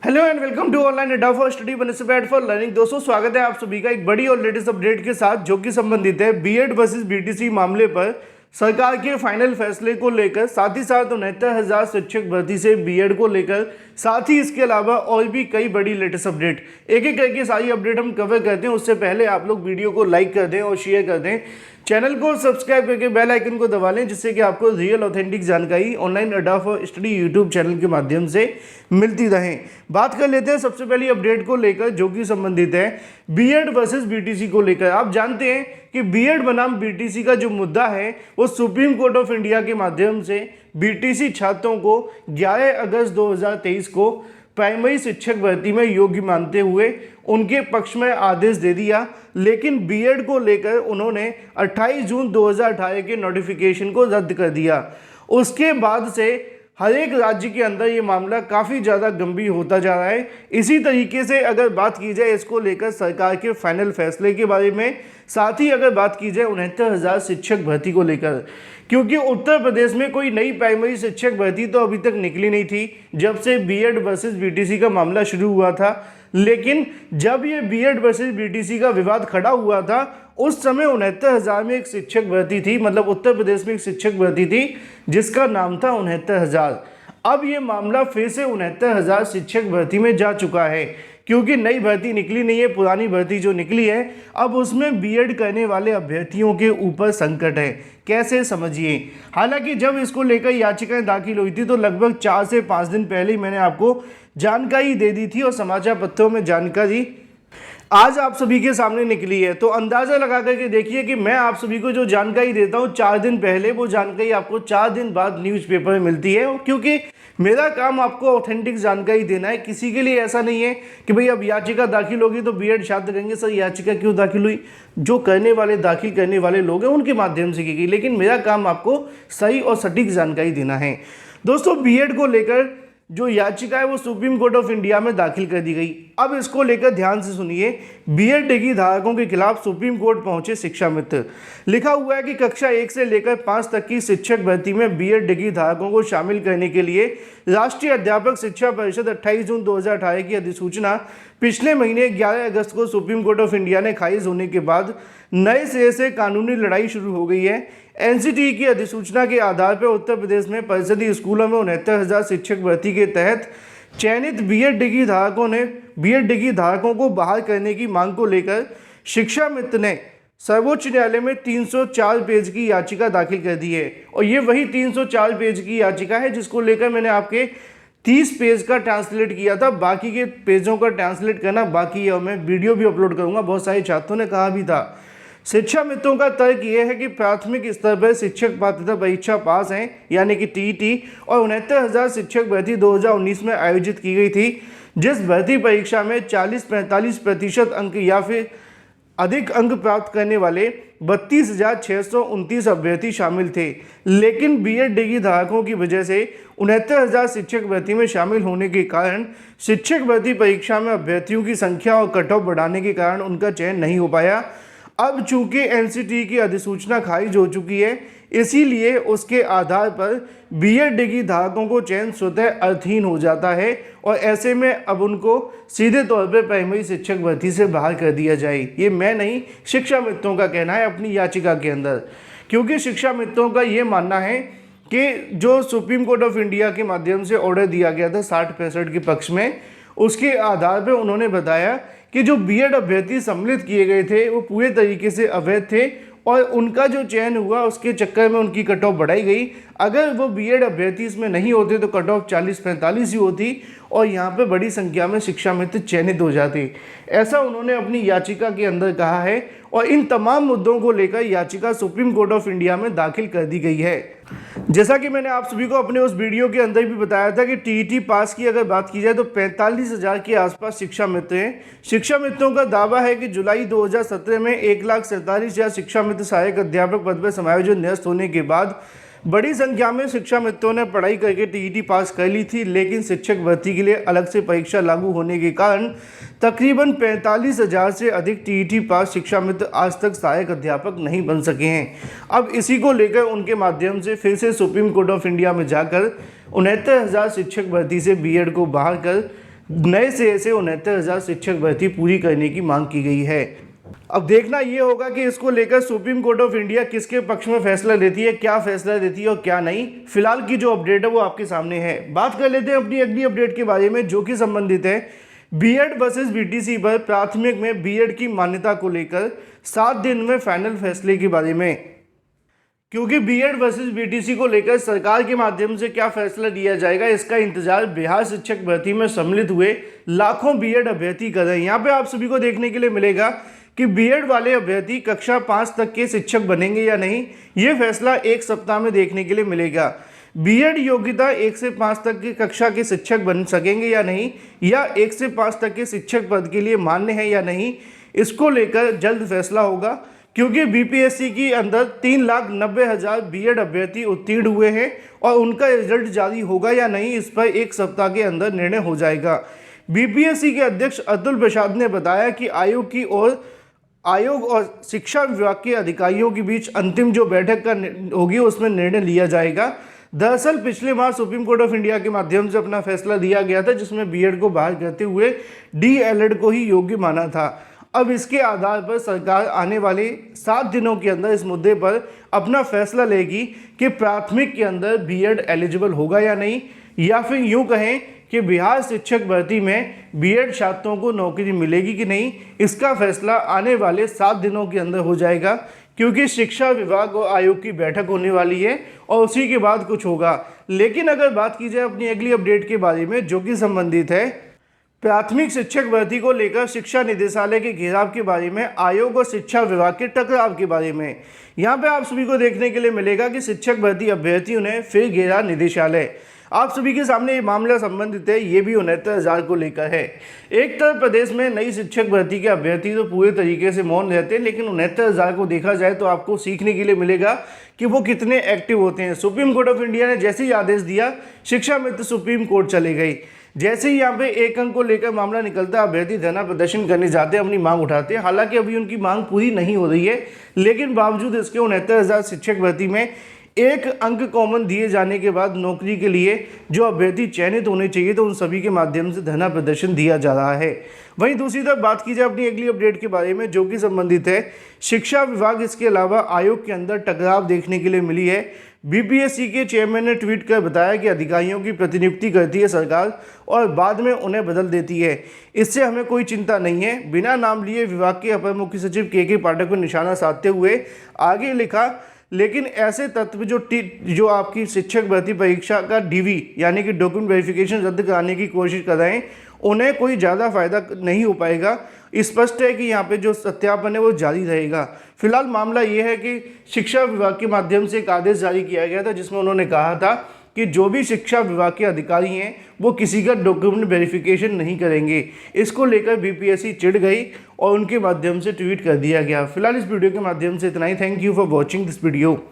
Hello and welcome to online Adda for study one student for learning. दोस्तों स्वागत है आप सभी का एक बड़ी और लेटेस्ट अपडेट के साथ जो कि संबंधित है बीएड वर्सेस बीटीसी मामले पर सरकार के फाइनल फैसले को लेकर, साथ ही साथ 69,000 शिक्षक भर्ती से बीएड को लेकर, साथ ही इसके अलावा और भी कई बड़ी लेटेस्ट अपडेट एक एक करके सारी अपडेट हम कवर करते हैं। उससे पहले आप लोग वीडियो को लाइक कर दें और शेयर कर दें, चैनल को सब्सक्राइब करके बेल आइकन को दबा लें, जिससे कि आपको रियल ऑथेंटिक जानकारी online Adda for study YouTube channel के माध्यम से मिलती रहे। बात कर लेते हैं सबसे पहली अपडेट को लेकर जो कि संबंधित है बीएड वर्सेस बीटीसी को लेकर। आप जानते हैं कि बीएड बनाम बीटीसी का जो मुद्दा है वो सुप्रीम कोर्ट ऑफ इंडिया के माध्यम से बीटीसी छात्रों को 11 अगस्त 2023 को प्राइमरी शिक्षक भर्ती में योग्य मानते हुए उनके पक्ष में आदेश दे दिया, लेकिन बीएड को लेकर उन्होंने 28 जून 2018 के नोटिफिकेशन को रद्द कर दिया। उसके बाद से हर एक राज्य के अंदर ये मामला काफ़ी ज़्यादा गंभीर होता जा रहा है। इसी तरीके से अगर बात की जाए इसको लेकर सरकार के फाइनल फैसले के बारे में, साथ ही अगर बात की जाए 69,000 शिक्षक भर्ती को लेकर, क्योंकि उत्तर प्रदेश में कोई नई प्राइमरी शिक्षक भर्ती तो अभी तक निकली नहीं थी जब से बीएड वर्सेस बीटीसी का मामला शुरू हुआ था। लेकिन जब ये बीएड वर्सेस बीटीसी का विवाद खड़ा हुआ था उस समय 69,000 में एक शिक्षक भर्ती थी, मतलब उत्तर प्रदेश में एक शिक्षक भर्ती थी जिसका नाम था 69,000। अब ये मामला फिर से 69,000 शिक्षक भर्ती में जा चुका है, क्योंकि नई भर्ती निकली नहीं है। पुरानी भर्ती जो निकली है अब उसमें बीएड करने वाले अभ्यर्थियों के ऊपर संकट है। कैसे, समझिए। हालांकि जब इसको लेकर याचिकाएं दाखिल हुई थी तो लगभग 4 से 5 दिन पहले ही मैंने आपको जानकारी दे दी थी और समाचार पत्रों में जानकारी आज आप सभी के सामने निकली है। तो अंदाज़ा लगा करके देखिए कि मैं आप सभी को जो जानकारी देता हूँ 4 दिन पहले, वो जानकारी आपको 4 दिन बाद न्यूज़पेपर में मिलती है, क्योंकि मेरा काम आपको ऑथेंटिक जानकारी देना है। किसी के लिए ऐसा नहीं है कि भाई अब याचिका दाखिल होगी तो बीएड छात्र कहेंगे सर याचिका क्यों दाखिल हुई। जो करने वाले, दाखिल करने वाले लोग हैं उनके माध्यम से की गई, लेकिन मेरा काम आपको सही और सटीक जानकारी देना है। दोस्तों बीएड को लेकर जो याचिका है वो सुप्रीम कोर्ट ऑफ इंडिया में दाखिल कर दी गई। अब इसको लेकर ध्यान से सुनिए। बीएड डिग्री धारकों के खिलाफ सुप्रीम कोर्ट पहुंचे शिक्षा मित्र। लिखा हुआ है कि कक्षा 1 से लेकर 5 तक की शिक्षक भर्ती में बीएड डिग्री धारकों को शामिल करने के लिए राष्ट्रीय अध्यापक शिक्षा परिषद 28 जून 2018 की अधिसूचना पिछले महीने 11 अगस्त को सुप्रीम कोर्ट ऑफ इंडिया ने खारिज होने के बाद नए सिरे से कानूनी लड़ाई शुरू हो गई है। एनसीटी की अधिसूचना के आधार पर उत्तर प्रदेश में परिषदीय स्कूलों में 69,000 शिक्षक भर्ती के तहत चयनित बीएड डिग्री धारकों को बहाल करने की मांग को लेकर शिक्षा मित्र ने सर्वोच्च न्यायालय में 304 पेज की याचिका दाखिल कर दी है। और ये वही 304 पेज की याचिका है जिसको लेकर मैंने आपके 30 पेज का ट्रांसलेट किया था। बाकी के पेजों का ट्रांसलेट करना बाकी है और मैं वीडियो भी अपलोड करूंगा। बहुत सारे छात्रों ने कहा भी था। शिक्षा मित्रों का तर्क यह है कि प्राथमिक स्तर पर शिक्षक पात्रता परीक्षा पास हैं, यानी कि टीईटी, और 69,000 शिक्षक भर्ती 2019 में आयोजित की गई थी, जिस भर्ती परीक्षा में 40-45% अंक या फिर अधिक अंक प्राप्त करने वाले 32,629 अभ्यर्थी शामिल थे। लेकिन बीएड डिग्री धारकों की वजह से 69,000 शिक्षक भर्ती में शामिल होने के कारण शिक्षक भर्ती परीक्षा में अभ्यर्थियों की संख्या और कट ऑफ बढ़ाने के कारण उनका चयन नहीं हो पाया। अब चूंकि एनसीटी की अधिसूचना खारिज हो चुकी है, इसीलिए उसके आधार पर बीएड डिग्री धारकों को चयन स्वतः अर्थहीन हो जाता है और ऐसे में अब उनको सीधे तौर पर प्राइमरी शिक्षक भर्ती से बाहर कर दिया जाए। ये मैं नहीं, शिक्षा मित्रों का कहना है अपनी याचिका के अंदर, क्योंकि शिक्षा मित्रों का ये मानना है कि जो सुप्रीम कोर्ट ऑफ इंडिया के माध्यम से ऑर्डर दिया गया था 60-65 के पक्ष में, उसके आधार पर उन्होंने बताया कि जो बीएड अभ्यर्थी सम्मिलित किए गए थे वो पूरे तरीके से अवैध थे और उनका जो चयन हुआ उसके चक्कर में उनकी कट ऑफ बढ़ाई गई। अगर वो बीएड अभ्यर्थी इसमें नहीं होते तो कट ऑफ 40-45 ही होती और यहाँ पे बड़ी संख्या में शिक्षा मित्र चयनित हो जाते। ऐसा उन्होंने अपनी याचिका के अंदर कहा है और इन तमाम मुद्दों को लेकर याचिका सुप्रीम कोर्ट ऑफ इंडिया में दाखिल कर दी गई है। जैसा कि मैंने आप सभी को अपने उस वीडियो के अंदर भी बताया था कि टीईटी पास की अगर बात की जाए तो 45,000 के आसपास शिक्षा मित्र हैं। शिक्षा मित्रों का दावा है कि जुलाई 2017 में 1,47,000 शिक्षा मित्र सहायक अध्यापक पद पर समायोजन निरस्त होने के बाद बड़ी संख्या में शिक्षा मित्रों ने पढ़ाई करके टीईटी पास कर ली थी, लेकिन शिक्षक भर्ती के लिए अलग से परीक्षा लागू होने के कारण तकरीबन 45,000 से अधिक टीईटी पास शिक्षा मित्र आज तक सहायक अध्यापक नहीं बन सके हैं। अब इसी को लेकर उनके माध्यम से फिर से सुप्रीम कोर्ट ऑफ इंडिया में जाकर 69,000 शिक्षक भर्ती से बीएड को बाहर कर नए सिरे से 69,000 शिक्षक भर्ती पूरी करने की मांग की गई है। अब देखना ये होगा कि इसको लेकर सुप्रीम कोर्ट ऑफ इंडिया किसके पक्ष में फैसला लेती है, क्या फैसला देती है और क्या नहीं। फिलहाल की जो अपडेट है वो आपके सामने है। बात कर लेते हैं अपनी अगली अपडेट के बारे में, जो कि संबंधित है बीएड वर्सेस बीटीसी पर प्राथमिक में बीएड की मान्यता को लेकर 7 दिन में फाइनल फैसले के बारे में। क्योंकि बीएड वर्सेस बीटीसी को लेकर सरकार के माध्यम से क्या फैसला लिया जाएगा, इसका इंतजार बिहार शिक्षक भर्ती में सम्मिलित हुए लाखों बीएड अभ्यर्थी कर रहे हैं। यहाँ पे आप सभी को देखने के लिए मिलेगा कि बीएड वाले अभ्यर्थी कक्षा 5 तक के शिक्षक बनेंगे या नहीं, ये फैसला एक सप्ताह में देखने के लिए मिलेगा। बीएड योग्यता 1 से 5 तक की कक्षा के शिक्षक बन सकेंगे या नहीं, या 1 से 5 तक के शिक्षक पद के लिए मान्य है या नहीं, इसको लेकर जल्द फैसला होगा। क्योंकि बीपीएससी की अंदर 3,90,000 बीएड अभ्यर्थी उत्तीर्ण हुए हैं और उनका रिजल्ट जारी होगा या नहीं, इस पर एक सप्ताह के अंदर निर्णय हो जाएगा। बीपीएससी के अध्यक्ष अतुल प्रसाद ने बताया कि आयोग और शिक्षा विभाग के अधिकारियों के बीच अंतिम जो बैठक होगी उसमें निर्णय लिया जाएगा। दरअसल पिछले माह सुप्रीम कोर्ट ऑफ इंडिया के माध्यम से अपना फैसला दिया गया था, जिसमें बीएड को बाहर करते हुए डीएलएड को ही योग्य माना था। अब इसके आधार पर सरकार आने वाले 7 दिनों के अंदर इस मुद्दे पर अपना फैसला लेगी कि प्राथमिक के अंदर बीएड एलिजिबल होगा या नहीं, या फिर यूँ कहें कि बिहार शिक्षक भर्ती में बीएड छात्रों को नौकरी मिलेगी कि नहीं। इसका फैसला आने वाले 7 दिनों के अंदर हो जाएगा, क्योंकि शिक्षा विभाग और आयोग की बैठक होने वाली है और उसी के बाद कुछ होगा। लेकिन अगर बात की जाए अपनी अगली अपडेट के बारे में, जो कि संबंधित है प्राथमिक शिक्षक भर्ती को लेकर शिक्षा निदेशालय के घेराव के बारे में, आयोग और शिक्षा विभाग के टकराव के बारे में। यहाँ पे आप सभी को देखने के लिए मिलेगा कि शिक्षक भर्ती अभ्यर्थियों ने फिर घेरा निदेशालय। आप सभी के सामने ये मामला संबंधित है, ये भी 69,000 को लेकर है। एक तरफ प्रदेश में नई शिक्षक भर्ती के अभ्यर्थी तो पूरे तरीके से मौन रहते हैं, लेकिन 69,000 को देखा जाए तो आपको सीखने के लिए मिलेगा कि वो कितने एक्टिव होते हैं। सुप्रीम कोर्ट ऑफ इंडिया ने जैसे ही आदेश दिया, शिक्षा मित्र सुप्रीम कोर्ट चले गई। जैसे ही यहाँ पे एक अंक को लेकर मामला निकलता है, अभ्यर्थी धरना प्रदर्शन करने जाते हैं, अपनी मांग उठाते हैं। हालांकि अभी उनकी मांग पूरी नहीं हो रही है, लेकिन बावजूद इसके 69,000 शिक्षक भर्ती में एक अंक कॉमन दिए जाने के बाद नौकरी के लिए जो अभ्यर्थी चयनित होने चाहिए, तो उन सभी के माध्यम से धरना प्रदर्शन दिया जा रहा है। वहीं दूसरी तरफ बात की जाए अपनी अगली अपडेट के बारे में, जो कि संबंधित है शिक्षा विभाग, इसके अलावा आयोग के अंदर टकराव देखने के लिए मिली है। बीपीएससी के चेयरमैन ने ट्वीट कर बताया कि अधिकारियों की प्रतिनियुक्ति करती है सरकार और बाद में उन्हें बदल देती है। इससे हमें कोई चिंता नहीं है। बिना नाम लिए विभाग के अपर मुख्य सचिव के पाठक को निशाना साधते हुए आगे लिखा, लेकिन ऐसे तत्व जो आपकी शिक्षक भर्ती परीक्षा का डीवी यानी कि डॉक्यूमेंट वेरिफिकेशन रद्द कराने की कोशिश कर रहे हैं, उन्हें कोई ज़्यादा फायदा नहीं हो पाएगा। स्पष्ट है कि यहाँ पे जो सत्यापन है वो जारी रहेगा। फिलहाल मामला ये है कि शिक्षा विभाग के माध्यम से एक आदेश जारी किया गया था, जिसमें उन्होंने कहा था कि जो भी शिक्षा विभाग के अधिकारी हैं वो किसी का डॉक्यूमेंट वेरिफिकेशन नहीं करेंगे। इसको लेकर बीपीएससी चिढ़ गई और उनके माध्यम से ट्वीट कर दिया गया। फिलहाल इस वीडियो के माध्यम से इतना ही। Thank you for watching this video.